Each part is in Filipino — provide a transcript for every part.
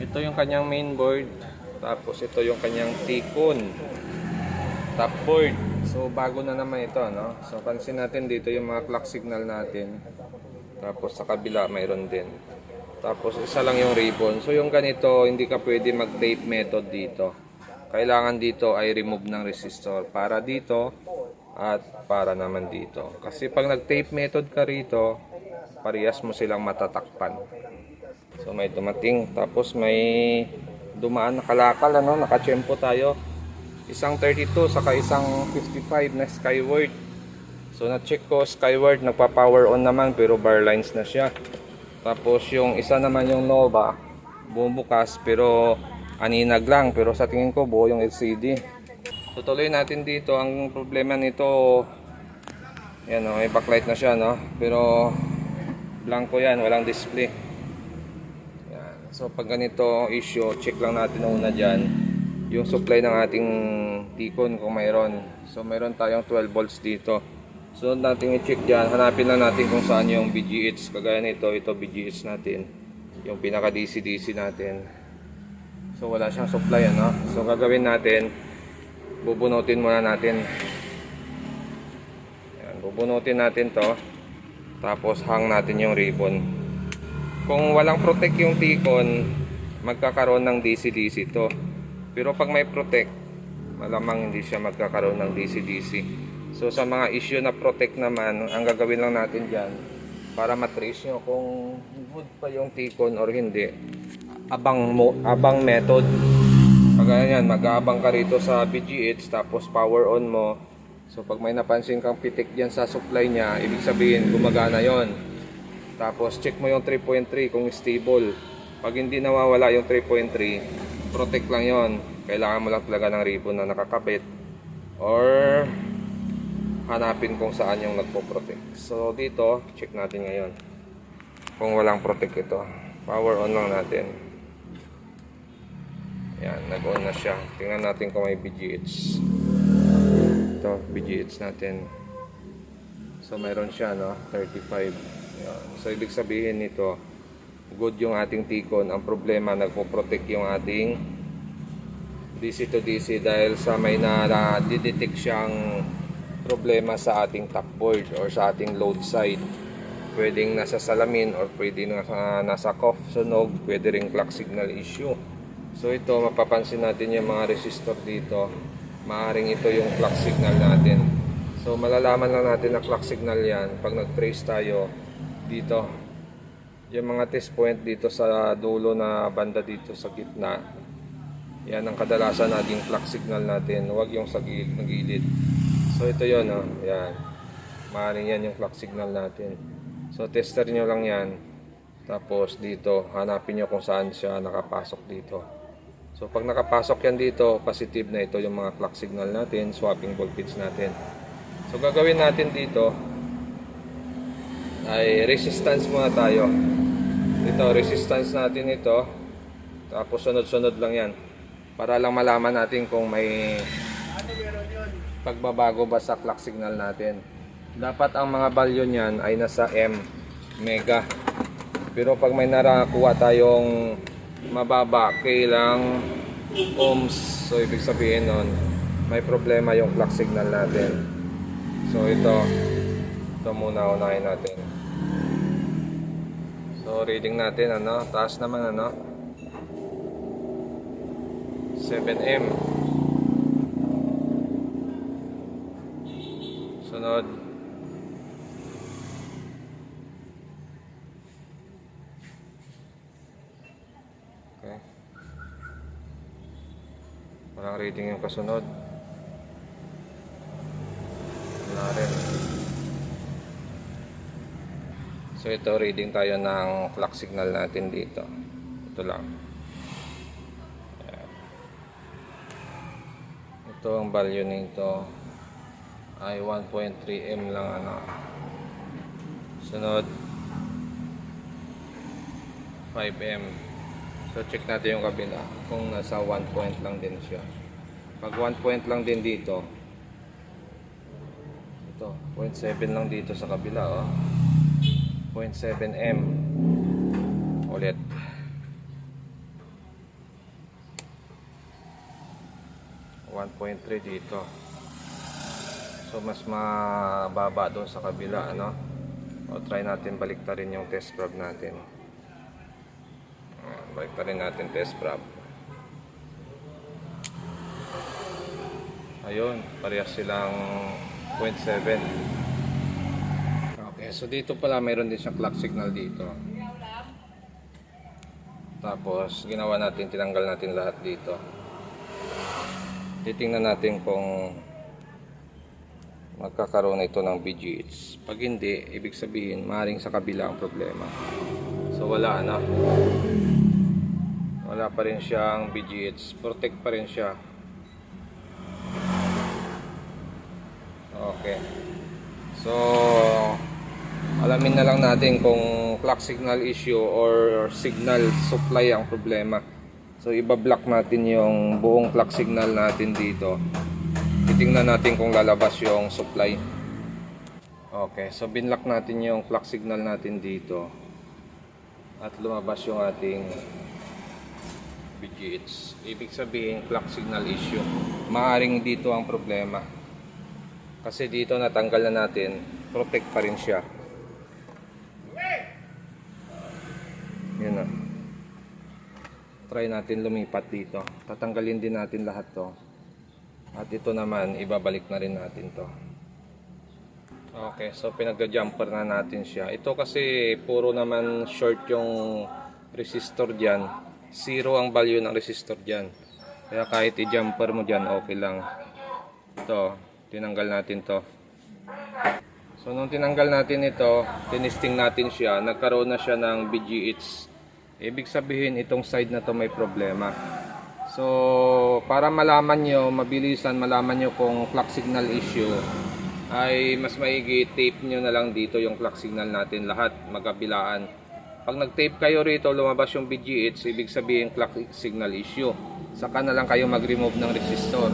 Ito yung kanyang mainboard. Tapos ito yung kanyang T-con top board. So bago na naman ito, no? So pansin natin dito yung mga clock signal natin. Tapos sa kabila mayroon din. Tapos isa lang yung ribbon. So yung ganito, hindi ka pwede mag-tape method dito. Kailangan dito ay remove ng resistor para dito at para naman dito. Kasi pag nag-tape method ka rito, parehas mo silang matatakpan. So may dumating, tapos may dumaan na kalakal, ano, nakatsyempo tayo. Isang 32 saka isang 55 na Skyward. So na-check ko Skyward, nagpa-power on naman pero bar lines na siya. Tapos yung isa naman yung Nova, bumubukas pero aninag lang, pero sa tingin ko buo yung LCD. So tuloy natin dito. Ang problema nito, yan o, may backlight na siya, no? Pero blanco yan, walang display. Yan. So pag ganito issue, check lang natin una dyan yung supply ng ating T-con kung mayroon. So mayroon tayong 12 volts dito. So natin i-check dyan, hanapin lang natin kung saan yung BGH. Kagaya nito, ito BGH natin, yung pinaka DC-DC natin. So wala siyang supply, ano? So gagawin natin, bubunutin muna natin. Yan, bubunutin natin to. Tapos hang natin yung ribbon. Kung walang protect yung T-con, magkakaroon ng DC-DC to. Pero pag may protect, malamang hindi siya magkakaroon ng DC-DC. So sa mga issue na protect naman, ang gagawin lang natin dyan, para matrace nyo kung good pa yung T-con or hindi, abang method. Kagaya yan, mag-aabang ka rito sa BGH, tapos power on mo. So pag may napansin kang pitik dyan sa supply niya, ibig sabihin gumagana yon. Tapos check mo yung 3.3 kung stable. Pag hindi nawawala yung 3.3, protect lang yon. Kailangan mo lang talaga ng ribbon na nakakabit or hanapin kung saan yung nagpo-protect. So dito, check natin ngayon kung walang protect ito. Power on lang natin. Yan, nag-on na siya. Tingnan natin kung may BGH. Ito, BGH natin. So mayroon siya, no? 35. Yan. So ibig sabihin nito, good yung ating T-con. Ang problema, nagpo-protect yung ating DC to DC dahil sa may na-detect siyang problema sa ating top board or sa ating load side. Pwedeng nasa salamin or pwedeng nasa cough, sunog, pwede ring clock signal issue. So ito, mapapansin natin yung mga resistor dito. Maaring ito yung clock signal natin. So malalaman lang natin na clock signal yan pag nag-trace tayo dito. Yung mga test point dito sa dulo na banda dito sa gitna, yan ang kadalasan naging clock signal natin. Huwag yung sa gilid. So ito yun, oh. Yan. Maaaring yan yung clock signal natin. So tester nyo lang yan. Tapos dito, hanapin nyo kung saan siya nakapasok dito. So pag nakapasok yan dito, positive na ito yung mga clock signal natin, swapping voltage natin. So gagawin natin dito ay resistance muna tayo. Ito, resistance natin ito. Tapos sunod-sunod lang yan. Para lang malaman natin kung may pagbabago ba sa clock signal natin. Dapat ang mga value niyan ay nasa M, mega. Pero pag may narakuha tayong mababa, kailang ohms. So ibig sabihin nun, may problema yung clock signal natin. So ito muna unahin natin. So reading natin, ano, taas naman, ano, 7M. Sunod. Okay. Walang reading yung kasunod. Wala rin. So ito, reading tayo ng clock signal natin dito. Ito lang. Ayan. Ito ang value nito ay 1.3M lang, ano. Sunod 5M. So check natin yung kabila kung nasa 1 point lang din siya. Pag 1 point lang din dito, ito 0.7 lang dito sa kabila, oh. 0.7M ulit. 1.3 dito. So mas mababa doon sa kabila, ano? O try natin baliktarin yung test probe natin. Baliktarin natin test probe. Ayun, parehas silang 0.7. Okay, so dito pala mayroon din siyang clock signal dito. Tapos ginawa natin, tinanggal natin lahat dito. Titingnan natin kung magkakaroon ito ng BGH. Pag hindi, ibig sabihin maaaring sa kabila ang problema. So wala na. Wala pa rin siyang BGH. Protect pa rin siya. Okay. So alamin na lang natin kung clock signal issue or signal supply ang problema. So iba-block natin yung buong clock signal natin dito. Titingnan natin kung lalabas yung supply. Okay, so binlock natin yung clock signal natin dito. At lumabas yung ating BGH. Ibig sabihin clock signal issue. Maaring dito ang problema. Kasi dito natanggal na natin, protect pa rin siya. Yun na. Try natin lumipat dito. Tatanggalin din natin lahat to. At ito naman, ibabalik na rin natin to. Okay, so pinag-jumper na natin siya. Ito kasi puro naman short yung resistor dyan. 0 ang value ng resistor dyan. Kaya kahit i-jumper mo dyan, okay lang. Ito, tinanggal natin to. So nung tinanggal natin ito, tinisting natin siya, nagkaroon na siya ng BGH. Ibig sabihin itong side na to may problema. So para malaman nyo, mabilisan malaman nyo kung clock signal issue, ay mas maigi tape nyo na lang dito yung clock signal natin lahat magkabilaan. Pag nag-tape kayo rito, lumabas yung BGH, ibig sabihin clock signal issue. Saka na lang kayo mag-remove ng resistor.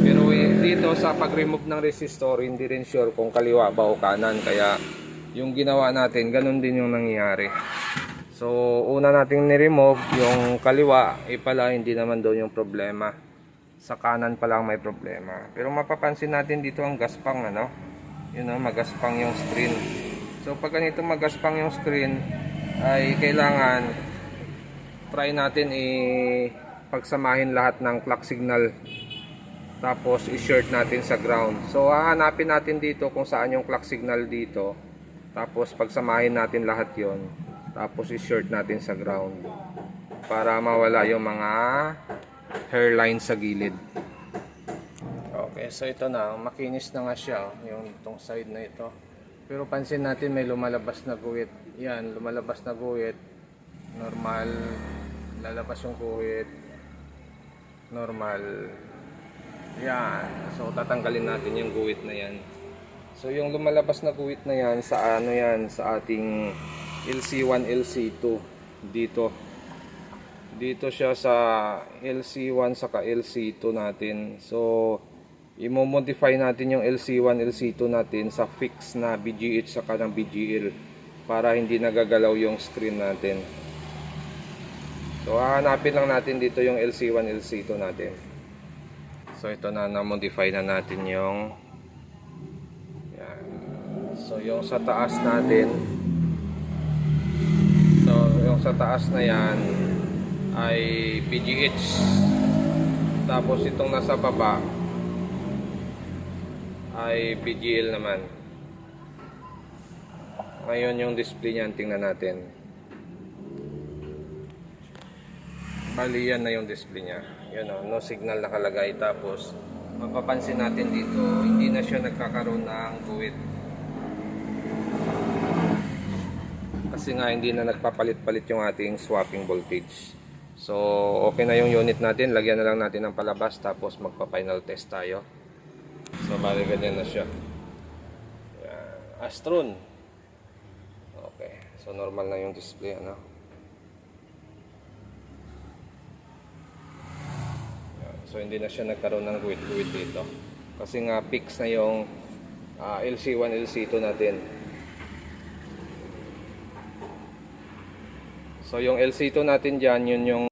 Pero dito sa pag-remove ng resistor, hindi rin sure kung kaliwa ba o kanan. Kaya yung ginawa natin, ganun din yung nangyayari. So una nating ni-remove yung kaliwa, pala hindi naman doon yung problema. Sa kanan pa lang may problema. Pero mapapansin natin dito ang gaspang, ano? Yun know, magaspang yung screen. So pag ganito magaspang yung screen, ay kailangan try natin pagsamahin lahat ng clock signal. Tapos i-short natin sa ground. So hahanapin natin dito kung saan yung clock signal dito. Tapos pagsamahin natin lahat yon. Tapos i-short natin sa ground. Para mawala yung mga hairline sa gilid. Okay, so ito na. Makinis na nga siya. Yung itong side na ito. Pero pansin natin may lumalabas na guhit. Yan, lumalabas na guhit. Normal. Lalabas yung guhit. Normal. Yan. So tatanggalin natin yung guhit na yan. So yung lumalabas na guhit na yan sa ano yan, sa ating LC1, LC2 dito. Dito siya sa LC1 saka LC2 natin. So i-modify natin yung LC1, LC2 natin sa fix na BGH saka ng BGL para hindi nagagalaw yung screen natin. So hahanapin lang natin dito yung LC1, LC2 natin. So ito na-modify na natin yung yan. So yung sa taas natin, so yung sa taas na yan ay BGH. Tapos itong nasa baba ay BGL naman. Ngayon yung display niyan, tingnan natin. Bali yan na yung display niya. Yun o, no signal nakalagay. Tapos mapapansin natin dito, hindi na siya nagkakaroon ng guhit. Kasi nga hindi na nagpapalit-palit yung ating swapping voltage. So okay na yung unit natin. Lagyan na lang natin ng palabas. Tapos magpa-final test tayo. So bali ganyan na siya. Yan. Astron. Okay. So normal na yung display, ano. Yan. So hindi na siya nagkaroon ng guhit-guhit dito. Kasi nga fix na yung LC1, LC2 natin. So yung LC2 natin dyan, yun yung